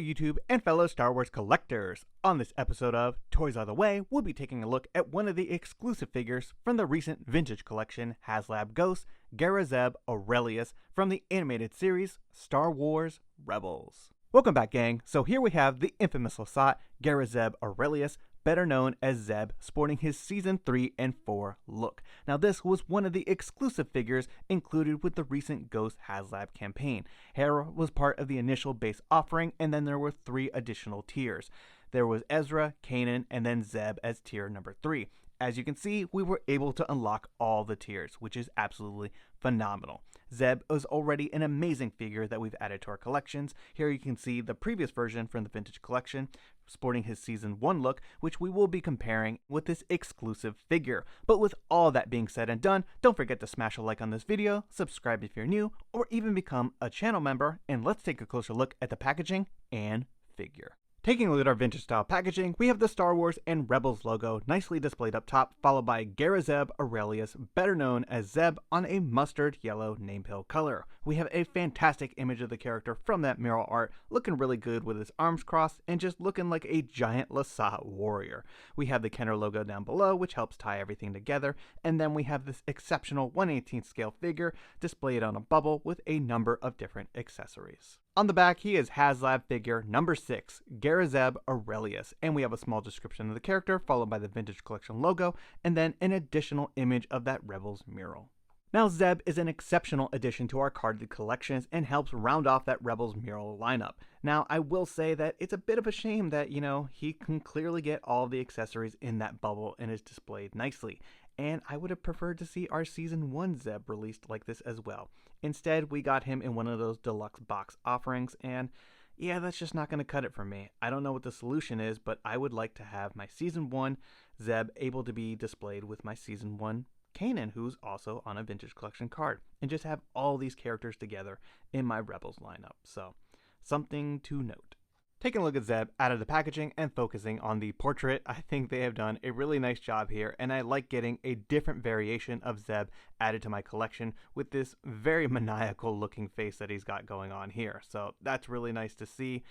YouTube and fellow Star Wars collectors. On this episode of Toys Are the Way, we'll be taking a look at one of the exclusive figures from the recent vintage collection Haslab Ghost, Garazeb Orelios from the animated series Star Wars Rebels. Welcome back, gang. So here we have the infamous Lasat, Garazeb Orrelios, better known as Zeb, sporting his Season 3 and 4 look. Now this was one of the exclusive figures included with the recent Ghost Haslab campaign. Hera was part of the initial base offering, and then there were 3 additional tiers. There was Ezra, Kanan, and then Zeb as tier number 3. As you can see, we were able to unlock all the tiers, which is absolutely phenomenal. Zeb is already an amazing figure that we've added to our collections. Here you can see the previous version from the vintage collection, sporting his Season 1 look, which we will be comparing with this exclusive figure. But with all that being said and done, don't forget to smash a like on this video, subscribe if you're new, or even become a channel member, and let's take a closer look at the packaging and figure. Taking a look at our vintage style packaging, we have the Star Wars and Rebels logo nicely displayed up top, followed by Garazeb Orrelios, better known as Zeb, on a mustard yellow name pill color. We have a fantastic image of the character from that mural art, looking really good with his arms crossed and just looking like a giant Lasat warrior. We have the Kenner logo down below, which helps tie everything together, and then we have this exceptional 1/18 scale figure displayed on a bubble with a number of different accessories. On the back, he is Haslab figure number 6, Garazeb Orrelios, and we have a small description of the character, followed by the vintage collection logo, and then an additional image of that Rebels mural. Now, Zeb is an exceptional addition to our carded collections and helps round off that Rebels mural lineup. Now, I will say that it's a bit of a shame that, he can clearly get all the accessories in that bubble and is displayed nicely. And I would have preferred to see our Season 1 Zeb released like this as well. Instead, we got him in one of those deluxe box offerings, and yeah, that's just not going to cut it for me. I don't know what the solution is, but I would like to have my Season 1 Zeb able to be displayed with my Season 1 Kanan, who's also on a vintage collection card, and just have all these characters together in my Rebels lineup. So, something to note. Taking a look at Zeb out of the packaging and focusing on the portrait, I think they have done a really nice job here, and I like getting a different variation of Zeb added to my collection with this very maniacal looking face that he's got going on here. So that's really nice to see.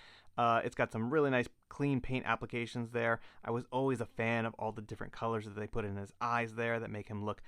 It's got some really nice clean paint applications there. I was always a fan of all the different colors that they put in his eyes there that make him look,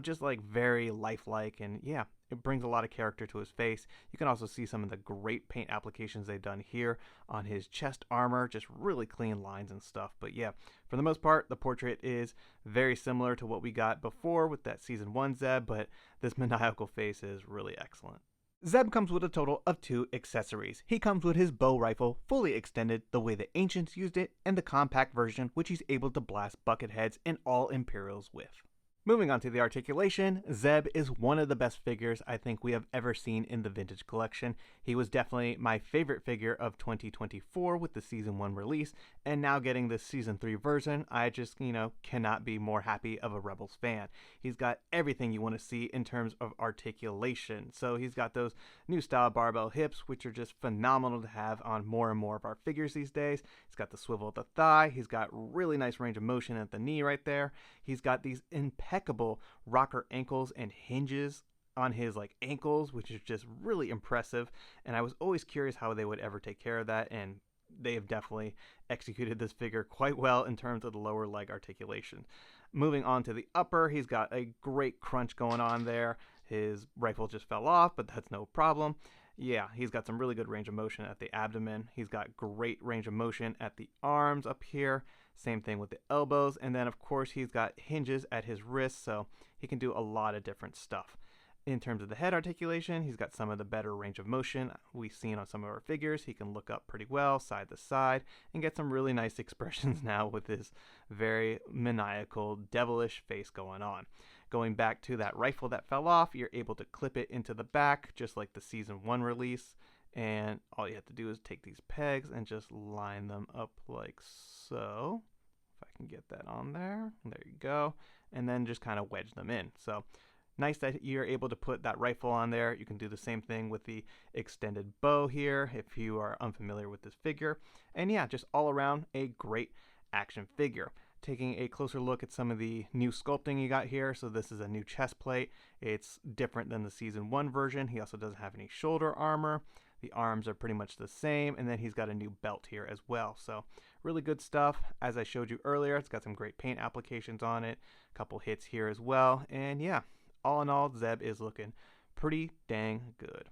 just like very lifelike, and yeah, it brings a lot of character to his face. You can also see some of the great paint applications they've done here on his chest armor, just really clean lines and stuff. But yeah, for the most part, the portrait is very similar to what we got before with that Season 1 Zeb, but this maniacal face is really excellent. Zeb comes with a total of 2 accessories. He comes with his bow rifle, fully extended the way the Ancients used it, and the compact version, which he's able to blast bucket heads and all Imperials with. Moving on to the articulation, Zeb is one of the best figures I think we have ever seen in the vintage collection. He was definitely my favorite figure of 2024 with the Season 1 release, and now getting this Season 3 version, I just, cannot be more happy of a Rebels fan. He's got everything you want to see in terms of articulation. So he's got those new style barbell hips, which are just phenomenal to have on more and more of our figures these days. He's got the swivel at the thigh. He's got really nice range of motion at the knee right there. He's got these impeccable rocker ankles and hinges on his ankles, which is just really impressive, and I was always curious how they would ever take care of that, and they have definitely executed this figure quite well in terms of the lower leg articulation. Moving on to the upper, he's got a great crunch going on there. His rifle just fell off, but that's no problem. Yeah, he's got some really good range of motion at the abdomen. He's got great range of motion at the arms up here. Same thing with the elbows. And then, of course, he's got hinges at his wrists, so he can do a lot of different stuff. In terms of the head articulation, he's got some of the better range of motion we've seen on some of our figures. He can look up pretty well, side to side, and get some really nice expressions now with his very maniacal, devilish face going on. Going back to that rifle that fell off, you're able to clip it into the back, just like the Season 1 release. And all you have to do is take these pegs and just line them up like so. If I can get that on there. There you go. And then just kind of wedge them in. So nice that you're able to put that rifle on there. You can do the same thing with the extended bow here if you are unfamiliar with this figure. And yeah, just all around a great action figure. Taking a closer look at some of the new sculpting you got here. So this is a new chest plate. It's different than the Season 1 version. He also doesn't have any shoulder armor. The arms are pretty much the same, and then he's got a new belt here as well. So really good stuff. As I showed you earlier, it's got some great paint applications on it, a couple hits here as well, and yeah, all in all, Zeb is looking pretty dang good.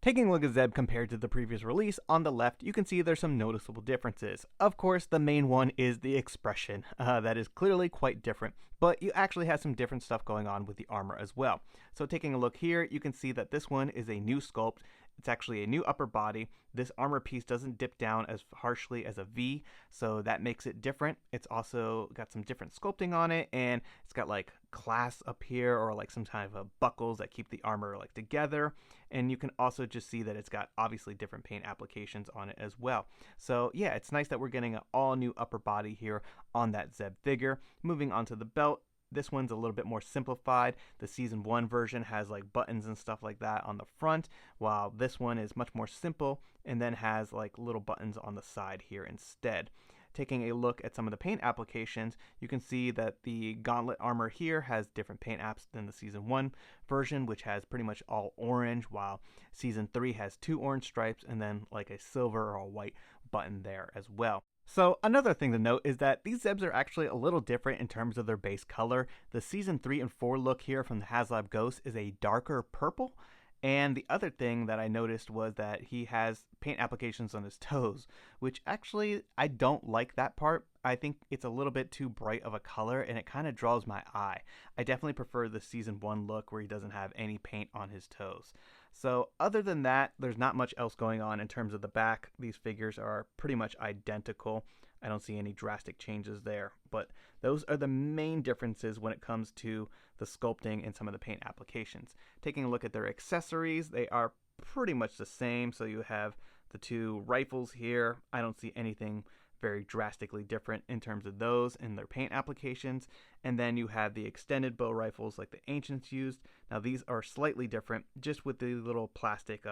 Taking a look at Zeb compared to the previous release, on the left you can see there's some noticeable differences. Of course, the main one is the expression. That is clearly quite different, but you actually have some different stuff going on with the armor as well. So taking a look here, you can see that this one is a new sculpt. It's actually a new upper body. This armor piece doesn't dip down as harshly as a V, so that makes it different. It's also got some different sculpting on it, and it's got like clasps up here, or like some kind of buckles that keep the armor like together. And you can also just see that it's got obviously different paint applications on it as well. So yeah, it's nice that we're getting an all new upper body here on that Zeb figure. Moving on to the belt. This one's a little bit more simplified. The Season 1 version has like buttons and stuff like that on the front, while this one is much more simple and then has like little buttons on the side here instead. Taking a look at some of the paint applications, you can see that the gauntlet armor here has different paint apps than the Season 1 version, which has pretty much all orange, while Season 3 has 2 orange stripes and then like a silver or a white button there as well. So another thing to note is that these Zebs are actually a little different in terms of their base color. The Season 3 and 4 look here from the Haslab Ghost is a darker purple. And the other thing that I noticed was that he has paint applications on his toes, which actually I don't like that part. I think it's a little bit too bright of a color and it kind of draws my eye. I definitely prefer the Season 1 look where he doesn't have any paint on his toes. So other than that, there's not much else going on in terms of the back. These figures are pretty much identical. I don't see any drastic changes there, but those are the main differences when it comes to the sculpting and some of the paint applications. Taking a look at their accessories, they are pretty much the same. So you have the 2 rifles here. I don't see anything very drastically different in terms of those and their paint applications. And then you have the extended bow rifles like the ancients used. Now these are slightly different just with the little plastic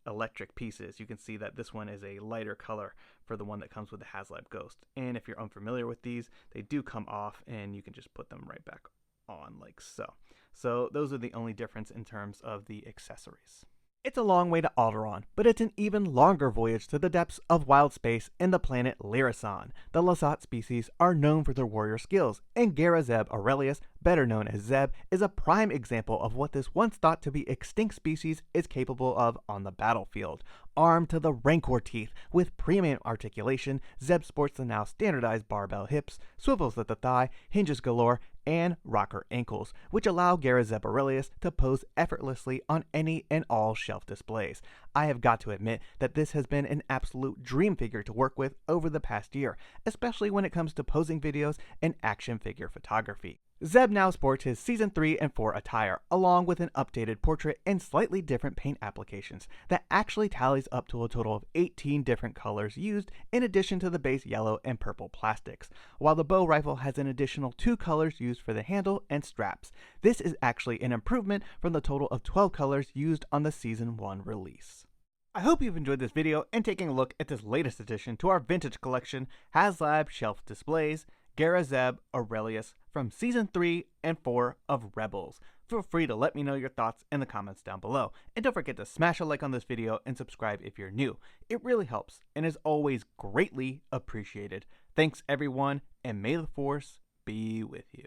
electric pieces. You can see that this one is a lighter color for the one that comes with the Haslab Ghost. And if you're unfamiliar with these, they do come off and you can just put them right back on like so. So those are the only difference in terms of the accessories. It's a long way to Alderaan, but it's an even longer voyage to the depths of wild space in the planet Lyrasan. The Lasat species are known for their warrior skills, and Garazeb Orelios, better known as Zeb, is a prime example of what this once thought to be extinct species is capable of on the battlefield. Armed to the rancor teeth with premium articulation, Zeb sports the now standardized barbell hips, swivels at the thigh, hinges galore, and rocker ankles, which allow Garazeb Orrelios to pose effortlessly on any and all shelf displays. I have got to admit that this has been an absolute dream figure to work with over the past year, especially when it comes to posing videos and action figure photography. Zeb now sports his Season 3 and 4 attire, along with an updated portrait and slightly different paint applications that actually tallies up to a total of 18 different colors used in addition to the base yellow and purple plastics, while the bow rifle has an additional 2 colors used for the handle and straps. This is actually an improvement from the total of 12 colors used on the Season 1 release. I hope you've enjoyed this video and taking a look at this latest addition to our vintage collection, Haslab Shelf Displays, Garazeb Orrelios from Season 3 and 4 of Rebels. Feel free to let me know your thoughts in the comments down below. And don't forget to smash a like on this video and subscribe if you're new. It really helps and is always greatly appreciated. Thanks everyone, and may the Force be with you.